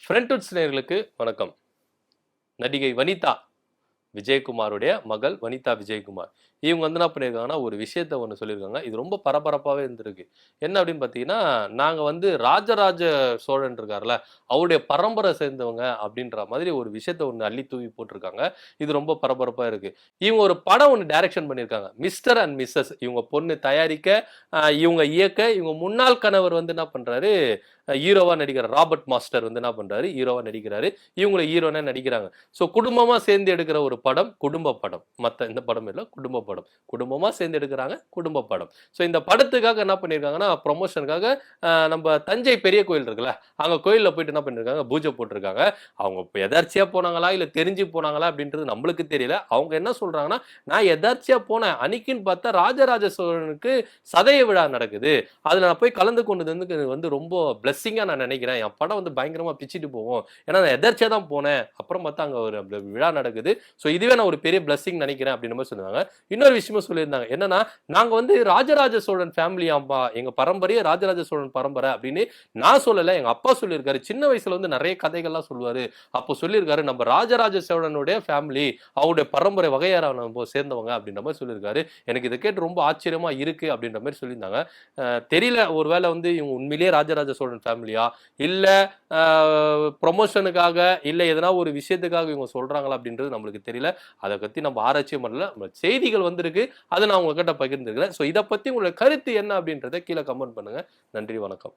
ஃப்ரெண்ட்வுட்ஸ் நேயர்களுக்கு வணக்கம். நடிகை வனிதா விஜயகுமாருடைய மகள் வனிதா விஜயகுமார். இவங்க வந்து என்ன பண்ணியிருக்காங்கன்னா, ஒரு விஷயத்த ஒண்ணு சொல்லியிருக்காங்க. இது ரொம்ப பரபரப்பாவே இருந்திருக்கு. என்ன அப்படின்னு பார்த்தீங்கன்னா, நாங்க வந்து ராஜராஜ சோழன் இருக்கார்ல, அவருடைய பரம்பரை சேர்ந்தவங்க அப்படின்ற மாதிரி ஒரு விஷயத்த ஒண்ணு அள்ளி தூவி போட்டிருக்காங்க. இது ரொம்ப பரபரப்பா இருக்கு. இவங்க ஒரு படம் ஒண்ணு டைரக்ஷன் பண்ணியிருக்காங்க. மிஸ்டர் அண்ட் மிஸ்ஸஸ் இவங்க பொண்ணு தயாரிக்க, இவங்க இயக்க, இவங்க முன்னாள் கணவர் வந்து என்ன பண்றாரு, ஹீரோவா நடிக்கிறார். ராபர்ட் மாஸ்டர் வந்து என்ன பண்றாரு, ஹீரோவா நடிக்கிறாரு. இவங்க ஹீரோயினா நடிக்கிறாங்க. சோ குடும்பமா சேர்ந்து எடுக்கிற ஒரு படம் குடும்ப படம். மத்த எந்த படம் இல்ல, குடும்ப படம். குடும்பமா சேர்ந்து எடுக்குறாங்க, குடும்ப படம். சோ இந்த படத்துக்காக என்ன பண்ணியிருக்காங்கன்னா, ப்ரமோஷனுக்காக நம்ம தஞ்சை பெரிய கோயில் இருக்குல்ல, அங்க கோயில்ல போயிட்டு என்ன பண்ணியிருக்காங்க, பூஜை போட்டிருக்காங்க. அவங்க இப்ப எதார்ச்சியா போனாங்களா, இல்ல தெரிஞ்சு போனாங்களா அப்படின்றது நம்மளுக்கு தெரியல. அவங்க என்ன சொல்றாங்கன்னா, நான் எதார்ச்சியா போனேன். அன்னைக்குன்னு பார்த்தா ராஜராஜ சோழனுக்கு சதய விழா நடக்குது. அதுல நான் போய் கலந்து கொண்டது வந்து ரொம்ப பிளெஸ்ஸிங்கா நான் நினைக்கிறேன். என் படம் வந்து பயங்கரமா பிச்சிட்டு போகும். ஏன்னா நான் எதர்ச்சியா தான் போனேன். அப்புறம் பார்த்தா அங்க ஒரு விழா நடக்குது. சோ இதுவே நான் ஒரு பெரிய பிளெஸ்ஸிங் நினைக்கிறேன் அப்படின்னு மாதிரி சொன்னாங்க. இன்னொரு விஷயமும் சொல்லியிருந்தாங்க. என்னன்னா, நாங்க வந்து ராஜராஜ சோழன் ஃபேமிலியாம்பா. எங்க பரம்பரையே ராஜராஜ சோழன் பரம்பரை அப்படின்னு நான் சொல்லல. எங்க அப்பா சொல்லியிருக்காரு. சின்ன வயசுல வந்து நிறைய கதைகள்லாம் சொல்லுவாரு. அப்போ சொல்லியிருக்காரு, நம்ம ராஜராஜ சோழனுடைய ஃபேமிலி, அவருடைய பரம்பரை வகையறா நம்ம சேர்ந்தவங்க அப்படின்ற மாதிரி சொல்லியிருக்காரு. எனக்கு இதை கேட்டு ரொம்ப ஆச்சரியமா இருக்கு அப்படின்ற மாதிரி சொல்லியிருந்தாங்க. தெரியல, ஒருவேளை வந்து இவங்க உண்மையிலேயே ராஜராஜ சோழன் ஃபேமிலியா, இல்ல ப்ரொமோஷனுக்காக, இல்ல எதனா ஒரு விஷயத்துக்காக இவங்க சொல்றாங்களா அப்படின்றது நம்மளுக்கு தெரியல. அதை பத்தி நம்ம ஆராய்ச்சியும் பண்ணல. நம்ம செய்திகள் வந்திருக்கு. அதை நான் உங்ககிட்ட பகிர்ந்துக்கிறேன். சோ இதை பத்தி உங்களோட கருத்து என்ன அப்படின்றத கீழே கமெண்ட் பண்ணுங்க. நன்றி, வணக்கம்.